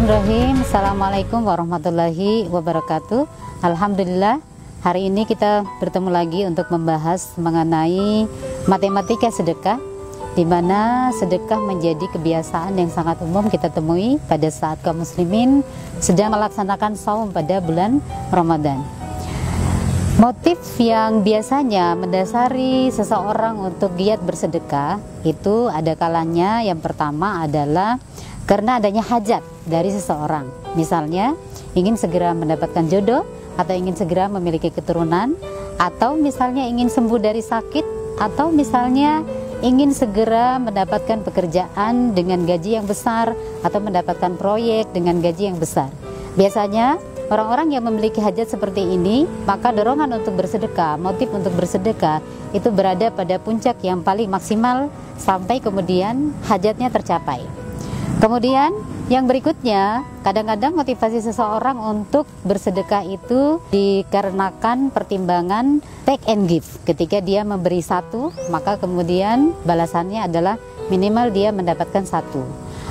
Bismillahirrahmanirrahim. Assalamualaikum warahmatullahi wabarakatuh. Alhamdulillah, hari ini kita bertemu lagi untuk membahas mengenai matematika sedekah, di mana sedekah menjadi kebiasaan yang sangat umum kita temui pada saat kaum muslimin sedang melaksanakan saum pada bulan Ramadan. Motif yang biasanya mendasari seseorang untuk giat bersedekah itu ada kalanya yang pertama adalah karena adanya hajat dari seseorang. Misalnya ingin segera mendapatkan jodoh, atau ingin segera memiliki keturunan, atau misalnya ingin sembuh dari sakit, atau misalnya ingin segera mendapatkan pekerjaan dengan gaji yang besar, atau mendapatkan proyek dengan gaji yang besar. Biasanya orang-orang yang memiliki hajat seperti ini, maka dorongan untuk bersedekah, motif untuk bersedekah itu berada pada puncak yang paling maksimal sampai kemudian hajatnya tercapai. Kemudian yang berikutnya, kadang-kadang motivasi seseorang untuk bersedekah itu dikarenakan pertimbangan take and give. Ketika dia memberi satu, maka kemudian balasannya adalah minimal dia mendapatkan satu.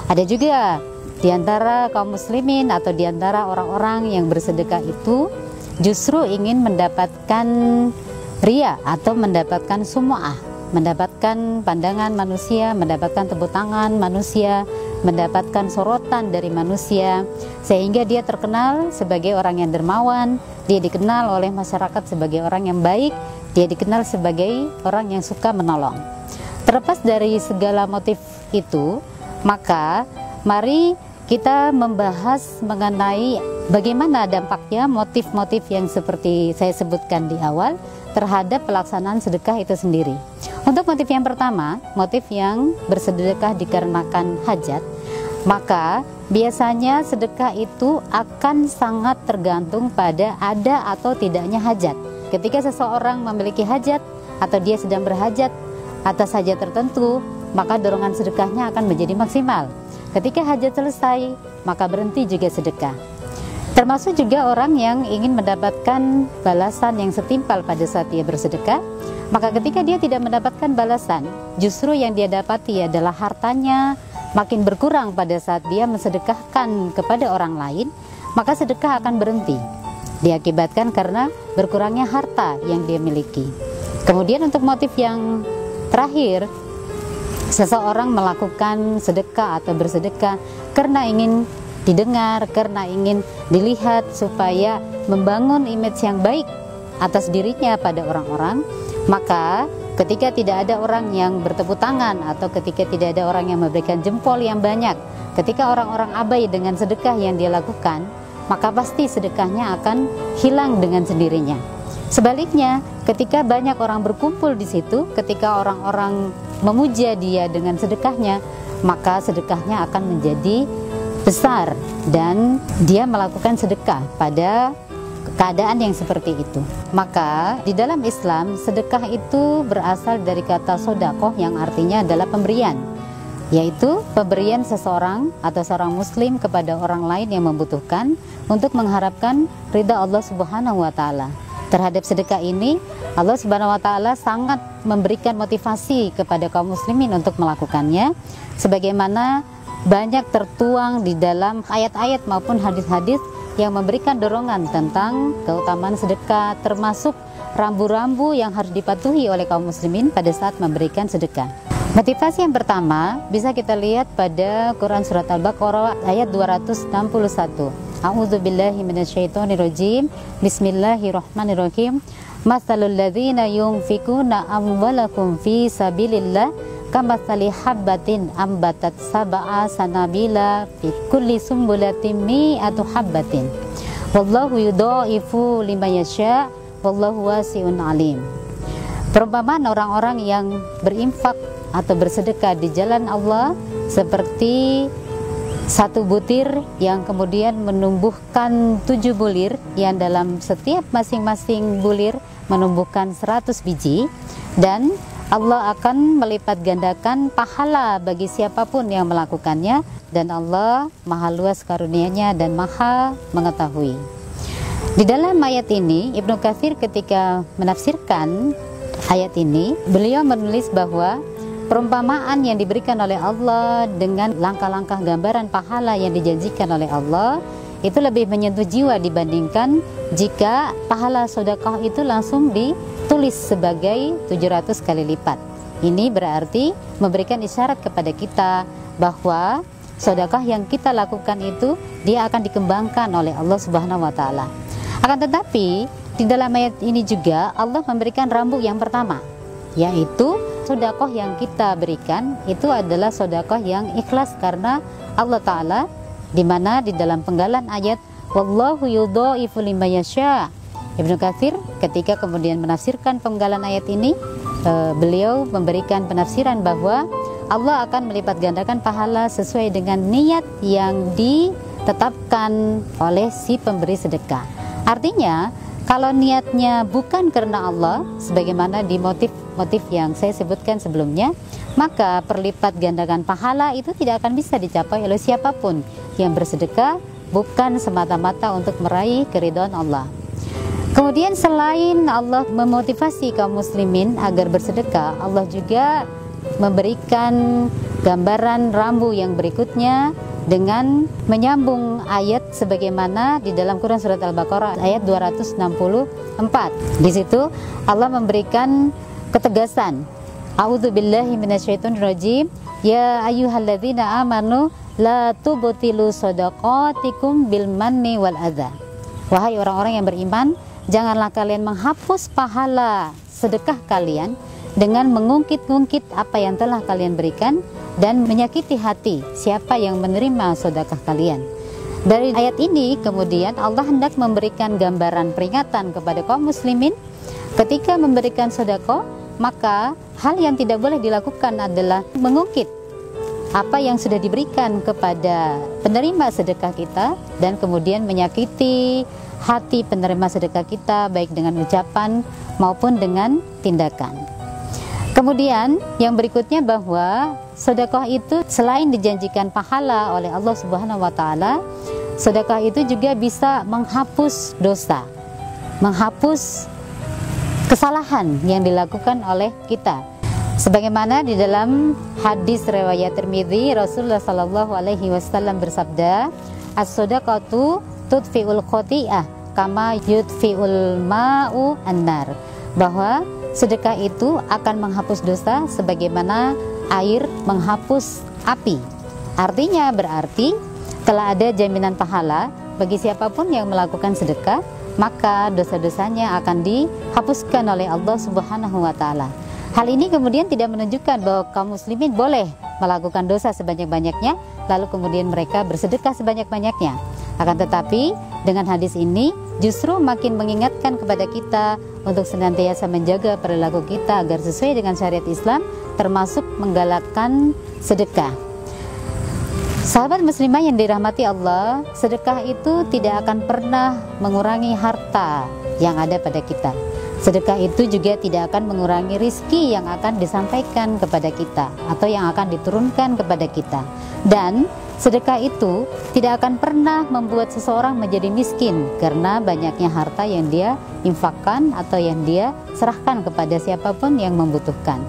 Ada juga di antara kaum muslimin atau di antara orang-orang yang bersedekah itu justru ingin mendapatkan ria atau mendapatkan sumu'ah, mendapatkan pandangan manusia, mendapatkan tepuk tangan manusia, mendapatkan sorotan dari manusia, sehingga dia terkenal sebagai orang yang dermawan, dia dikenal oleh masyarakat sebagai orang yang baik, dia dikenal sebagai orang yang suka menolong. Terlepas dari segala motif itu, maka mari kita membahas mengenai bagaimana dampaknya motif-motif yang seperti saya sebutkan di awal terhadap pelaksanaan sedekah itu sendiri. Untuk motif yang pertama, motif yang bersedekah dikarenakan hajat, maka biasanya sedekah itu akan sangat tergantung pada ada atau tidaknya hajat. Ketika seseorang memiliki hajat atau dia sedang berhajat atas hajat tertentu, maka dorongan sedekahnya akan menjadi maksimal. Ketika hajat selesai, maka berhenti juga sedekah. Termasuk juga orang yang ingin mendapatkan balasan yang setimpal pada saat dia bersedekah, maka ketika dia tidak mendapatkan balasan, justru yang dia dapati adalah hartanya makin berkurang pada saat dia mensedekahkan kepada orang lain, maka sedekah akan berhenti. Diakibatkan karena berkurangnya harta yang dia miliki. Kemudian untuk motif yang terakhir, seseorang melakukan sedekah atau bersedekah karena ingin didengar, karena ingin dilihat supaya membangun image yang baik atas dirinya pada orang-orang, maka ketika tidak ada orang yang bertepuk tangan atau ketika tidak ada orang yang memberikan jempol yang banyak, ketika orang-orang abai dengan sedekah yang dia lakukan, maka pasti sedekahnya akan hilang dengan sendirinya. Sebaliknya, ketika banyak orang berkumpul di situ, ketika orang-orang memuja dia dengan sedekahnya, maka sedekahnya akan menjadi besar dan dia melakukan sedekah pada keadaan yang seperti itu. Maka di dalam Islam, sedekah itu berasal dari kata sodakoh yang artinya adalah pemberian, yaitu pemberian seseorang atau seorang muslim kepada orang lain yang membutuhkan untuk mengharapkan ridha Allah Subhanahu wa Ta'ala. Terhadap sedekah ini, Allah Subhanahu wa Ta'ala sangat memberikan motivasi kepada kaum muslimin untuk melakukannya, sebagaimana banyak tertuang di dalam ayat-ayat maupun hadis-hadis yang memberikan dorongan tentang keutamaan sedekah, termasuk rambu-rambu yang harus dipatuhi oleh kaum muslimin pada saat memberikan sedekah. Motivasi yang pertama bisa kita lihat pada Quran Surat Al-Baqarah ayat 261. A'udzubillahi minasyaitonirrajim. Bismillahirrahmanirrahim. Matsalul ladzina yunfikuna amwalakum fi sabilillah kamatsali habbatin ambatat sab'a sanabila fi kulli sumbulatin mi'atu habbatin. Wallahu yudha'ifu liman yasha' wallahu wasi'un alim. Perumpamaan orang-orang yang berinfak atau bersedekah di jalan Allah seperti satu butir yang kemudian menumbuhkan 7 bulir, yang dalam setiap masing-masing bulir menumbuhkan 100 biji, dan Allah akan melipat gandakan pahala bagi siapapun yang melakukannya, dan Allah maha luas karunia-Nya dan maha mengetahui. Di dalam ayat ini, Ibnu Katsir ketika menafsirkan ayat ini, beliau menulis bahwa perumpamaan yang diberikan oleh Allah dengan langkah-langkah gambaran pahala yang dijanjikan oleh Allah itu lebih menyentuh jiwa dibandingkan jika pahala sedekah itu langsung ditulis sebagai 700 kali lipat. Ini berarti memberikan isyarat kepada kita bahwa sedekah yang kita lakukan itu dia akan dikembangkan oleh Allah Subhanahu wa taala. Akan tetapi di dalam ayat ini juga Allah memberikan rambu yang pertama, yaitu sedekah yang kita berikan itu adalah sedekah yang ikhlas karena Allah taala, di mana di dalam penggalan ayat wallahu yudhaifu liman yasha. Ibnu Katsir ketika kemudian menafsirkan penggalan ayat ini, beliau memberikan penafsiran bahwa Allah akan melipat gandakan pahala sesuai dengan niat yang ditetapkan oleh si pemberi sedekah. Artinya, kalau niatnya bukan karena Allah, sebagaimana di motif-motif yang saya sebutkan sebelumnya, maka perlipat gandakan pahala itu tidak akan bisa dicapai oleh siapapun yang bersedekah bukan semata-mata untuk meraih keridhaan Allah. Kemudian selain Allah memotivasi kaum muslimin agar bersedekah, Allah juga memberikan gambaran rambu yang berikutnya dengan menyambung ayat sebagaimana di dalam Quran surat Al-Baqarah ayat 264. Di situ Allah memberikan ketegasan. A'udzubillahi minasyaitonirrajim. Ya ayyuhalladzina amanu la tubtilu shadaqatikum bil manni wal adza. Wahai orang-orang yang beriman, janganlah kalian menghapus pahala sedekah kalian dengan mengungkit-ungkit apa yang telah kalian berikan dan menyakiti hati siapa yang menerima sedekah kalian. Dari ayat ini kemudian Allah hendak memberikan gambaran peringatan kepada kaum muslimin ketika memberikan sedekah, maka hal yang tidak boleh dilakukan adalah mengungkit apa yang sudah diberikan kepada penerima sedekah kita dan kemudian menyakiti hati penerima sedekah kita baik dengan ucapan maupun dengan tindakan. Kemudian yang berikutnya bahwa sedekah itu selain dijanjikan pahala oleh Allah Subhanahu wa taala, sedekah itu juga bisa menghapus dosa, menghapus kesalahan yang dilakukan oleh kita. Sebagaimana di dalam hadis riwayat Tirmidzi, Rasulullah sallallahu alaihi wasallam bersabda, "As-shadaqatu tudfi'ul khati'ah kama yudfi'ul ma'u an-nar." Bahwa sedekah itu akan menghapus dosa sebagaimana air menghapus api. Artinya berarti telah ada jaminan pahala bagi siapapun yang melakukan sedekah, maka dosa-dosanya akan dihapuskan oleh Allah Subhanahu wa taala. Hal ini kemudian tidak menunjukkan bahwa kaum muslimin boleh melakukan dosa sebanyak-banyaknya lalu kemudian mereka bersedekah sebanyak-banyaknya. Akan tetapi dengan hadis ini justru makin mengingatkan kepada kita untuk senantiasa menjaga perilaku kita agar sesuai dengan syariat Islam, termasuk menggalakkan sedekah. Sahabat muslimah yang dirahmati Allah, sedekah itu tidak akan pernah mengurangi harta yang ada pada kita. Sedekah itu juga tidak akan mengurangi rizki yang akan disampaikan kepada kita atau yang akan diturunkan kepada kita. Dan sedekah itu tidak akan pernah membuat seseorang menjadi miskin karena banyaknya harta yang dia infakkan atau yang dia serahkan kepada siapapun yang membutuhkan.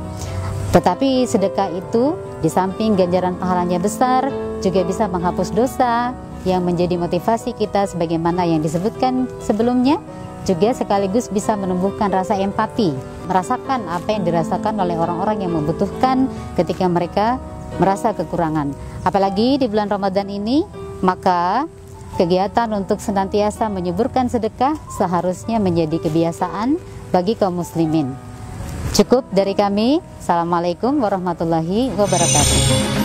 Tetapi sedekah itu di samping ganjaran pahalanya besar, juga bisa menghapus dosa yang menjadi motivasi kita sebagaimana yang disebutkan sebelumnya, juga sekaligus bisa menumbuhkan rasa empati, merasakan apa yang dirasakan oleh orang-orang yang membutuhkan ketika mereka merasa kekurangan. Apalagi di bulan Ramadan ini, maka kegiatan untuk senantiasa menyuburkan sedekah seharusnya menjadi kebiasaan bagi kaum muslimin. Cukup dari kami. Assalamualaikum warahmatullahi wabarakatuh.